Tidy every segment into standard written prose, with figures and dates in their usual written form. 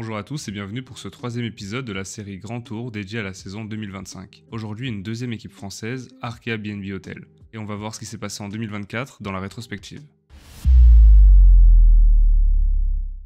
Bonjour à tous et bienvenue pour ce troisième épisode de la série Grand Tour dédiée à la saison 2025. Aujourd'hui, une deuxième équipe française, Arkea BNB Hotel. Et on va voir ce qui s'est passé en 2024 dans la rétrospective.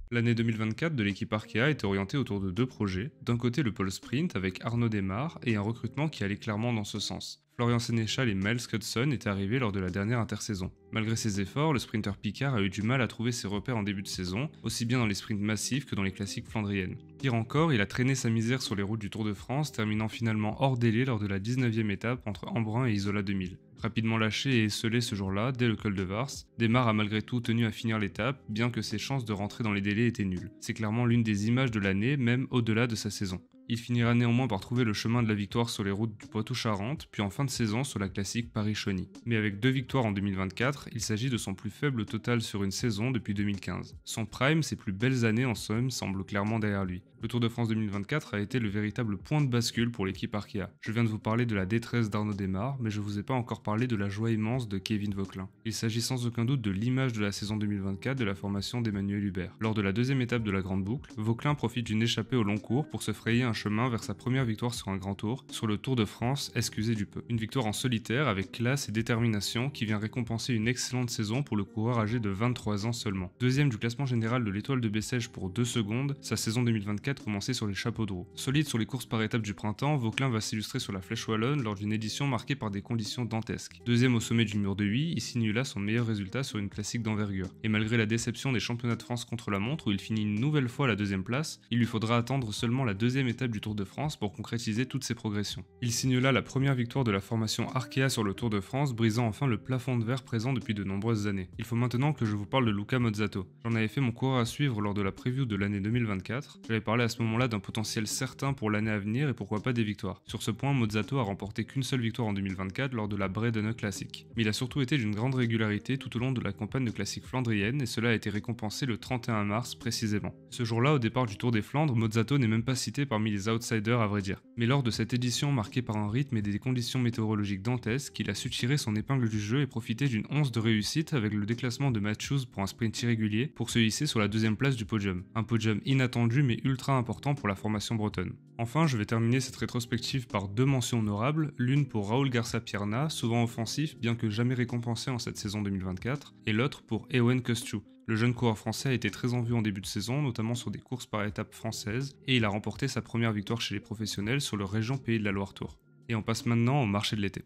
L'année 2024 de l'équipe Arkea était orientée autour de deux projets. D'un côté, le pôle sprint avec Arnaud Desmar et un recrutement qui allait clairement dans ce sens. Florian Sénéchal et Miles Hudson étaient arrivés lors de la dernière intersaison. Malgré ses efforts, le sprinter Picard a eu du mal à trouver ses repères en début de saison, aussi bien dans les sprints massifs que dans les classiques flandriennes. Pire encore, il a traîné sa misère sur les routes du Tour de France, terminant finalement hors délai lors de la 19e étape entre Embrun et Isola 2000. Rapidement lâché et esselé ce jour-là, dès le col de Vars, Desmar a malgré tout tenu à finir l'étape, bien que ses chances de rentrer dans les délais étaient nulles. C'est clairement l'une des images de l'année, même au-delà de sa saison. Il finira néanmoins par trouver le chemin de la victoire sur les routes du Poitou-Charentes, puis en fin de saison sur la classique Paris-Chauny. Mais avec 2 victoires en 2024, il s'agit de son plus faible total sur une saison depuis 2015. Son prime, ses plus belles années en somme, semblent clairement derrière lui. Le Tour de France 2024 a été le véritable point de bascule pour l'équipe Arkea. Je viens de vous parler de la détresse d'Arnaud Desmar, mais je vous ai pas encore parlé de la joie immense de Kevin Vauquelin. Il s'agit sans aucun doute de l'image de la saison 2024 de la formation d'Emmanuel Hubert. Lors de la deuxième étape de la Grande Boucle, Vauquelin profite d'une échappée au long cours pour se frayer un chemin vers sa première victoire sur un grand tour, sur le Tour de France, excusez du peu. Une victoire en solitaire avec classe et détermination qui vient récompenser une excellente saison pour le coureur âgé de 23 ans seulement. Deuxième du classement général de l'Étoile de Bessèges pour 2 secondes, sa saison 2024 commençait sur les chapeaux de roue. Solide sur les courses par étapes du printemps, Vauquelin va s'illustrer sur la Flèche Wallonne lors d'une édition marquée par des conditions dantesques. Deuxième au sommet du mur de Huy, il signe là son meilleur résultat sur une classique d'envergure. Et malgré la déception des championnats de France contre la montre où il finit une nouvelle fois à la deuxième place, il lui faudra attendre seulement la deuxième étape du Tour de France pour concrétiser toutes ses progressions. Il signe là la première victoire de la formation Arkea sur le Tour de France, brisant enfin le plafond de verre présent depuis de nombreuses années. Il faut maintenant que je vous parle de Luca Mozzato. J'en avais fait mon coureur à suivre lors de la preview de l'année 2024. J'avais parlé à ce moment-là d'un potentiel certain pour l'année à venir et pourquoi pas des victoires. Sur ce point, Mozzato a remporté qu'une seule victoire en 2024 lors de la Bredene Classic. Mais il a surtout été d'une grande régularité tout au long de la campagne de classique flandrienne et cela a été récompensé le 31 mars précisément. Ce jour-là, au départ du Tour des Flandres, Mozzato n'est même pas cité parmi les outsiders à vrai dire. Mais lors de cette édition marquée par un rythme et des conditions météorologiques dantesques, il a su tirer son épingle du jeu et profiter d'une once de réussite avec le déclassement de Matthews pour un sprint irrégulier pour se hisser sur la deuxième place du podium. Un podium inattendu mais ultra important pour la formation bretonne. Enfin, je vais terminer cette rétrospective par 2 mentions honorables, l'une pour Raoul Garcia Pierna, souvent offensif bien que jamais récompensé en cette saison 2024, et l'autre pour Ewen Kostu. Le jeune coureur français a été très en vue en début de saison, notamment sur des courses par étapes françaises, et il a remporté sa première victoire chez les professionnels sur le région Pays de la Loire Tour. Et on passe maintenant au marché de l'été.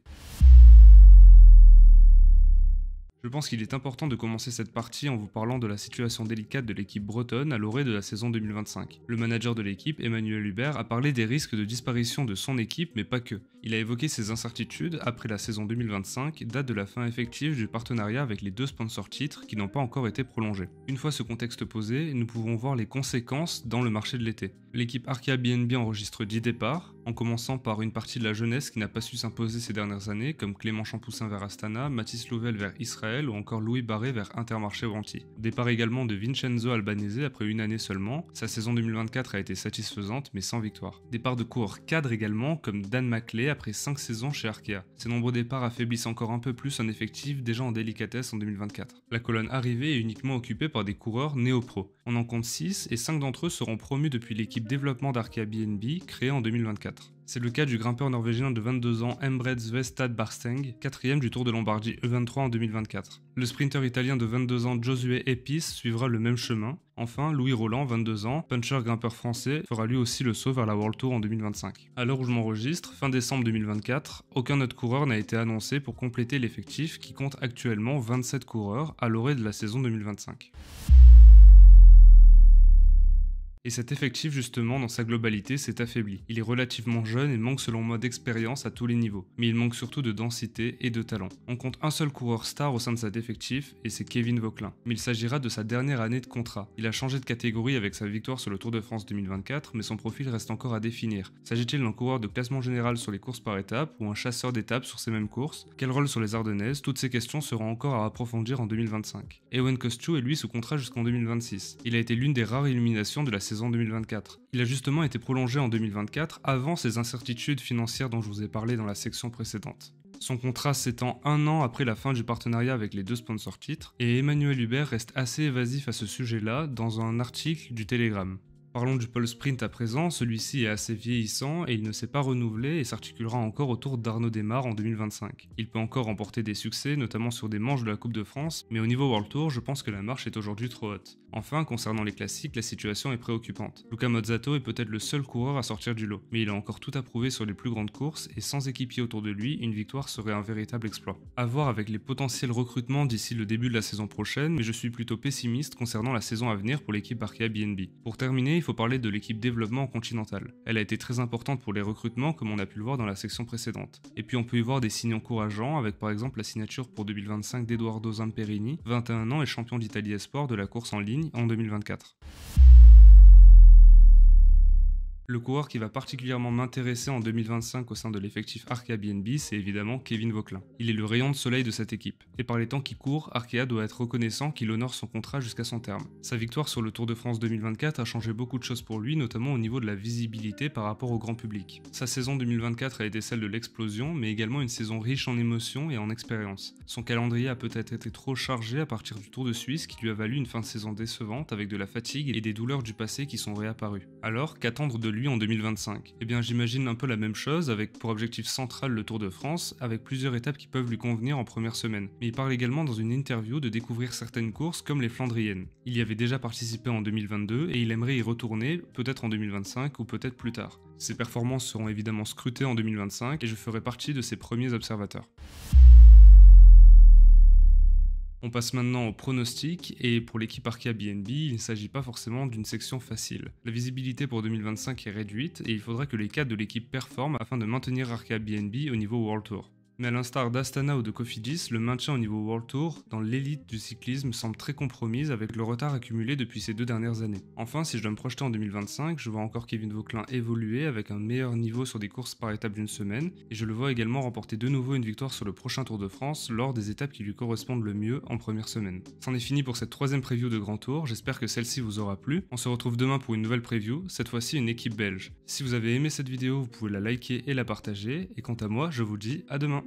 Je pense qu'il est important de commencer cette partie en vous parlant de la situation délicate de l'équipe bretonne à l'orée de la saison 2025. Le manager de l'équipe, Emmanuel Hubert, a parlé des risques de disparition de son équipe, mais pas que. Il a évoqué ses incertitudes après la saison 2025, date de la fin effective du partenariat avec les 2 sponsors titres qui n'ont pas encore été prolongés. Une fois ce contexte posé, nous pouvons voir les conséquences dans le marché de l'été. L'équipe Arkea BNB enregistre 10 départs, en commençant par une partie de la jeunesse qui n'a pas su s'imposer ces dernières années, comme Clément Champoussin vers Astana, Mathis Louvel vers Israël ou encore Louis Barré vers Intermarché Wanty. Départ également de Vincenzo Albanese après une année seulement, sa saison 2024 a été satisfaisante mais sans victoire. Départ de coureurs cadres également, comme Dan Maclay après 5 saisons chez Arkea. Ces nombreux départs affaiblissent encore un peu plus un effectif déjà en délicatesse en 2024. La colonne arrivée est uniquement occupée par des coureurs néo-pro. On en compte 6 et 5 d'entre eux seront promus depuis l'équipe développement d'Arkea BNB créée en 2024. C'est le cas du grimpeur norvégien de 22 ans Embred Svestad Barsteng, 4ème du Tour de Lombardie E23 en 2024. Le sprinter italien de 22 ans Josué Epis suivra le même chemin. Enfin, Louis Roland, 22 ans, puncher grimpeur français, fera lui aussi le saut vers la World Tour en 2025. À l'heure où je m'enregistre, fin décembre 2024, aucun autre coureur n'a été annoncé pour compléter l'effectif qui compte actuellement 27 coureurs à l'orée de la saison 2025. Et cet effectif justement dans sa globalité s'est affaibli. Il est relativement jeune et manque selon moi d'expérience à tous les niveaux, mais il manque surtout de densité et de talent. On compte un seul coureur star au sein de cet effectif et c'est Kevin Vauquelin. Mais il s'agira de sa dernière année de contrat. Il a changé de catégorie avec sa victoire sur le Tour de France 2024, mais son profil reste encore à définir. S'agit-il d'un coureur de classement général sur les courses par étapes ou un chasseur d'étapes sur ces mêmes courses? Quel rôle sur les Ardennaises? Toutes ces questions seront encore à approfondir en 2025. Ewen Kostu est lui sous contrat jusqu'en 2026. Il a été l'une des rares illuminations de la saison 2024. Il a justement été prolongé en 2024 avant ces incertitudes financières dont je vous ai parlé dans la section précédente. Son contrat s'étend 1 an après la fin du partenariat avec les 2 sponsors titres, et Emmanuel Hubert reste assez évasif à ce sujet-là dans un article du Télégramme. Parlons du pole sprint à présent, celui-ci est assez vieillissant et il ne s'est pas renouvelé et s'articulera encore autour d'Arnaud Démare en 2025. Il peut encore remporter des succès, notamment sur des manches de la Coupe de France, mais au niveau World Tour, je pense que la marche est aujourd'hui trop haute. Enfin, concernant les classiques, la situation est préoccupante. Luca Mozzato est peut-être le seul coureur à sortir du lot, mais il a encore tout à prouver sur les plus grandes courses et sans équipier autour de lui, une victoire serait un véritable exploit. À voir avec les potentiels recrutements d'ici le début de la saison prochaine, mais je suis plutôt pessimiste concernant la saison à venir pour l'équipe Arkea BNB. Pour terminer, il faut parler de l'équipe développement continental. Elle a été très importante pour les recrutements comme on a pu le voir dans la section précédente. Et puis on peut y voir des signes encourageants avec par exemple la signature pour 2025 d'Edoardo Zamperini, 21 ans et champion d'Italie Esport de la course en ligne en 2024. Le coureur qui va particulièrement m'intéresser en 2025 au sein de l'effectif Arkea BNB, c'est évidemment Kevin Vauquelin. Il est le rayon de soleil de cette équipe. Et par les temps qui courent, Arkea doit être reconnaissant qu'il honore son contrat jusqu'à son terme. Sa victoire sur le Tour de France 2024 a changé beaucoup de choses pour lui, notamment au niveau de la visibilité par rapport au grand public. Sa saison 2024 a été celle de l'explosion, mais également une saison riche en émotions et en expérience. Son calendrier a peut-être été trop chargé à partir du Tour de Suisse qui lui a valu une fin de saison décevante avec de la fatigue et des douleurs du passé qui sont réapparues. Alors, qu'attendre de lui en 2025? Eh bien j'imagine un peu la même chose avec pour objectif central le Tour de France avec plusieurs étapes qui peuvent lui convenir en première semaine. Mais il parle également dans une interview de découvrir certaines courses comme les Flandriennes. Il y avait déjà participé en 2022 et il aimerait y retourner peut-être en 2025 ou peut-être plus tard. Ses performances seront évidemment scrutées en 2025 et je ferai partie de ses premiers observateurs. On passe maintenant au pronostic, et pour l'équipe Arkea BNB, il ne s'agit pas forcément d'une section facile. La visibilité pour 2025 est réduite, et il faudra que les cadres de l'équipe performent afin de maintenir Arkea BNB au niveau World Tour. Mais à l'instar d'Astana ou de Cofidis, le maintien au niveau World Tour dans l'élite du cyclisme semble très compromise avec le retard accumulé depuis ces 2 dernières années. Enfin, si je dois me projeter en 2025, je vois encore Kevin Vauquelin évoluer avec un meilleur niveau sur des courses par étape d'une semaine, et je le vois également remporter de nouveau une victoire sur le prochain Tour de France lors des étapes qui lui correspondent le mieux en première semaine. C'en est fini pour cette 3e preview de Grand Tour, j'espère que celle-ci vous aura plu. On se retrouve demain pour une nouvelle preview, cette fois-ci une équipe belge. Si vous avez aimé cette vidéo, vous pouvez la liker et la partager, et quant à moi, je vous dis à demain.